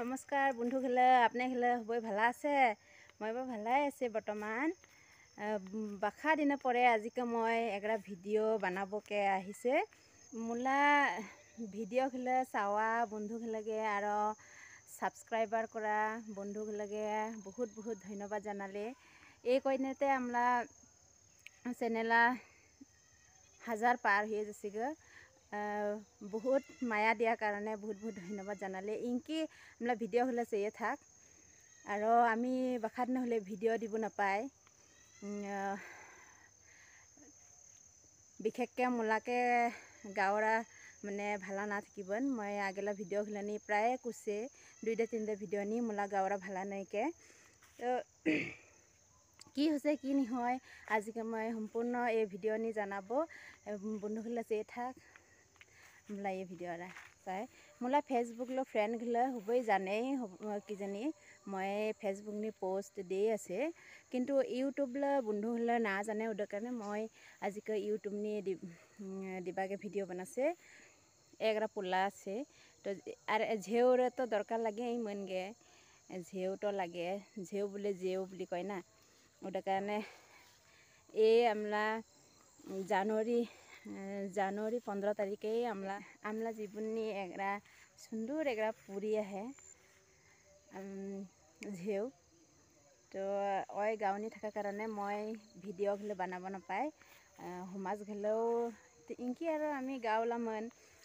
নমস্কাৰ বন্ধুসকলে আপোনালোকে সবাই ভালে আছে মই ভালে আছে বৰ্তমান বাখা দিনৰ পৰে আজিকে মই এগৰা ভিডিঅ' বানাবকে আহিছে মোলা ভিডিঅ' খলে চাৱা বন্ধুসকলে আৰু সাবস্ক্রাইবার করা বন্ধুসকলে বহুত বহুত ধন্যবাদ জানালে এই কইনেতে আমরা চ্যানেলা 1000 পার হয়ে যাচ্ছেগে बहुत माया दिया कारण बहुत बहुत धन्यवाद जानाले इनकी हमरा भिडिओ हले से थाक और आमी बाखा दिन हले भिडिओ দিব নাপায় বিশেষকে মোলাকে গাওৰা মানে ভালা না থাকিবন মই আগেলা ভিডিও হলানি প্ৰায় কুছে 2টা 3টা ভিডিও নি মোলা গাওৰা ভালা নাইকে তো কি হৈছে কি নি হয় আজিকে মই সম্পূৰ্ণ এই ভিডিও নি জানাব বন্ধুসকলে সে থাক মোলা ये भिडिओ चाहे मोला फेसबुक लो फ्रेंड गला हुबई जाने किजनी मैं फेसबुक नि पोस्ट दे आसे किंतु यूट्यूब ला बंधु हला ना जाने उद कारण मैं आज के यूट्यूब नि दिबाके भिडिओ बनासे एगरा पुला से तो आर झेउर तो दरकार लगे मन गे झेउ तो लगे झेउ बोले जेउ बोली कय ना उद कारण ए आमला জানুৱাৰী 15 তাৰিখে আমলা জীবনী এগৰা সুন্দৰ এগৰা পুৰি আহে ঝেউ তো ওই গাঁৱনি থকা কাৰণে মই ভিডিঅ' গলে বানাব নাপায় সমাজ গলেও ইনকি আৰু আমি গাঁৱলামন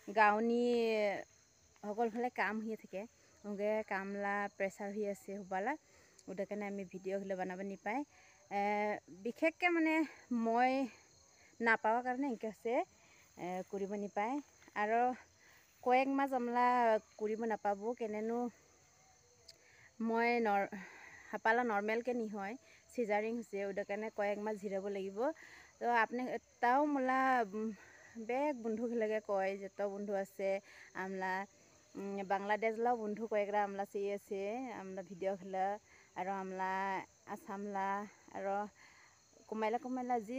গাঁৱনি সকল ফালে কাম হৈ থাকে ওগে কামলা প্ৰেছাৰ হৈ আছে হবালা ওটা কাৰণে আমি ভিডিঅ' গলে বানাব নাপায় বিশেষকে মানে মই নাপাওয়াৰ কাৰণে ইনকে আছে কৰিব নাপায় আৰু কয়েক মাস আমলা কৰিব নাপাবো কেনেনো মই হাপালা নৰ্মাল কে নি হয় সিজাৰিং হৈছে ওটা কাৰণে কয়েক মাস জিৰাব লাগিব তো আপনি তাও মোলা বেগ বন্ধু লাগে কয় যত বন্ধু আছে আমলা বাংলাদেশ লাও বন্ধু কয়েকরা আমলা সে আছে আমলা ভিডিও খেলা আৰু আমলা আসামলা আৰু কমাইলা जी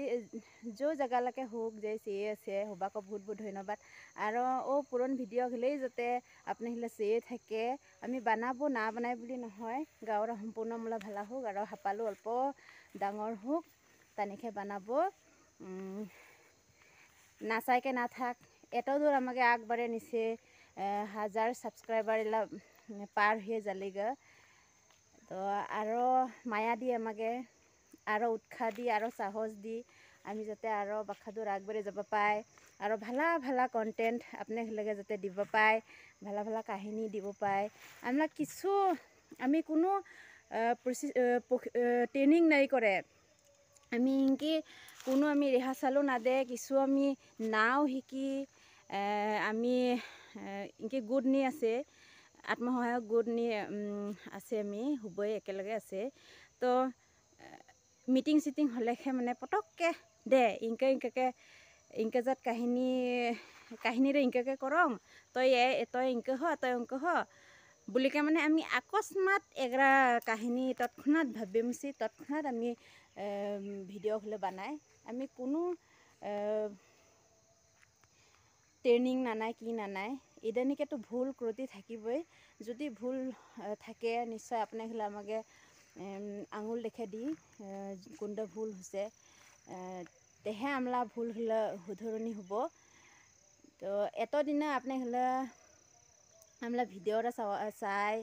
जो जगह लके होक जैसे से हबा को बहुत बहुत धन्यवाद और ओ पुरान भिडिओ हले जाते अपने हले से থাকে আমি বানাবো না বানাই বুলি নহয় গাওৰা সম্পূৰ্ণ মোলা ভালা হোক আৰু হাপালো অল্প ডাঙৰ হোক তানিখে বানাবো নাচাইকে না থাক এত দূৰ আমাকে আগবাৰে নিছে 1000 সাবস্ক্ৰাইবাৰ এলা পাৰ হয়ে যালেগা তো আৰু মায়া দি আমাকে আৰু উৎসাহ দি আৰু সাহস দি আমি যাতে আৰু বাখাদুৰ আগবাঢ়ি যাব পায় আৰু ভালা ভালা কন্টেন্ট আপনি লাগে যাতে দিব পায় ভালা ভালা কাহিনী দিব পায় আমরা কিছু আমি কোনো ট্রেনিং নাই করে আমি ইনকি কোনো আমি রিহার্সালও না দে কিছু আমি নাও শিকি আমি ইনকি গুড নি আছে আত্মসহায়ক গুড নি আছে আমি হুবই একেলগে আছে তো মিটিং সিটিং হলেহে মানে পটককে দে ইনকে যাত কাহিনীৰে ইনকে কৰং তই ইনকে হ বুলিকে মানে আমি আকস্মাত এগৰা কাহিনী তৎক্ষণাত ভাবিমছি তৎক্ষণাত আমি ভিডিঅ' হলে বানাই আমি কোনো ট্রেনিং নানাই কি নানাই ইদানিকেতো ভুল ক্রতি থাকিবই যদি ভুল থাকে নিশ্চয় আপনি হলে আমাকে আঙুল দেখে দি কোনটা ভুল হৈছে তেহে আমলা ভুল হলে শুধৰণি হ'ব তো এতদিনে আপনি হলে আমলা ভিডিওটা চাই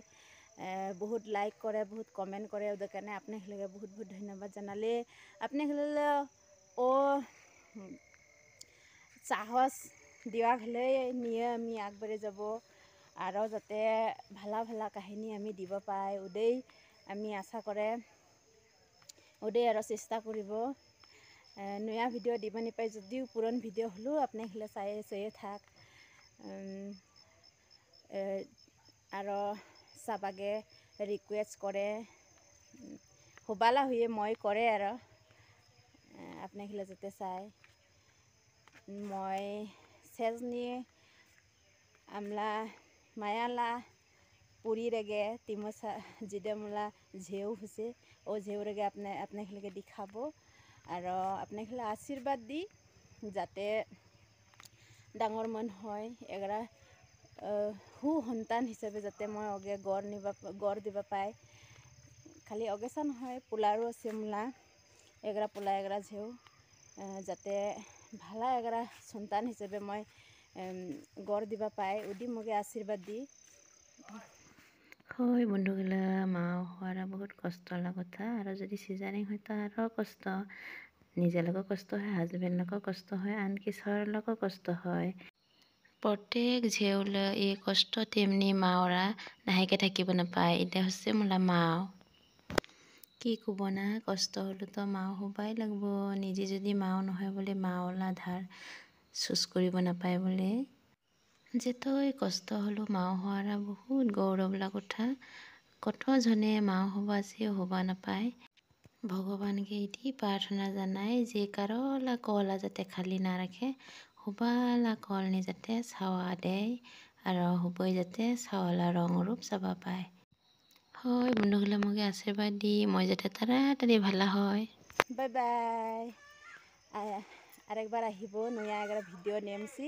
বহুত লাইক করে বহুত কমেন্ট করে ওদের কারণে আপনি হলে বহুত বহুত ধন্যবাদ জানালে আপনি হলে ও সাহস দিয়া হলে নিয়ে আমি আগবাঢ়ি যাব আৰু যাতে ভালা ভালা কাহিনী আমি দিব পাই ওদেই আমি আশা কৰে ওদেই আৰু চেষ্টা কৰিব নয়া ভিডিও দিব নাপায় যদিও পুৰন ভিডিও হলো আপনি হলে চাই থাক আৰু চাবাগে ৰিকোয়েস্ট কৰে হবালা হয়ে মই কৰে আৰু আপনি হলে যাতে চাই মই সেজনি আমলা মায়ালা পুরি রেগে তিমসা জিদে মোলা ঝেউ হৈছে ও ঝেউ রেগে আপনি খেলকে দেখাব আৰু আপনি খেলে আশীৰ্বাদ দি যাতে ডাঙৰ মন হয় এগৰা সু সন্তান হিচাপে যাতে মই অগে গড় দিবা পাই খালি অগেচা নহয় পোলাৰো আছে মোলা এগৰা পোলা এগৰা ঝেউ যাতে ভালা এগৰা সন্তান হিচাপে মই গড় দিবা পাই উদি মোকে আশীৰ্বাদ দি হয় বন্ধুগিলা মাও হোৱাৰ বহুত কষ্ট কথা আৰু যদি চিজাৰিং হয় তাৰো কষ্ট নিজেলৈকো কষ্ট হয় হাজবেণ্ডলৈকো কষ্ট হয় আনকি চৰলৈকো কষ্ট হয় প্ৰত্যেক ঝেউলে এই কষ্ট তেমনি মাওৰা নাহেকে থাকিব নাপায় এতিয়া হৈছে মোলা মাও কি ক'ব না কষ্ট হ'লেতো মাও হ'বাই লাগব নিজে যদি মাও নহয় বোলে মাওলা ধাৰ চুজ কৰিব নাপায় বোলে যেতই কষ্ট হ'লেও মাও হোৱাৰ বহুত গৌৰৱ বোলা কথা কতজনে মাও হ'বা যে হ'বা নাপায় ভগৱানকে এটি প্ৰাৰ্থনা জানাই যে কাৰোলা কলা যাতে খালী নাৰাখে হ'বালা কলনি যাতে চাৱা দে আৰু হ'বই যাতে চাৱলা ৰং ৰূপ চাবা পায় হয় বন্ধুগিলা মোকে আশীৰ্বাদ দি মই যাতে তাড়াতাড়ি ভালা হয় বাই বাই আৰেকবাৰ আহিব নয়া এগাৰা ভিডিও নেমছি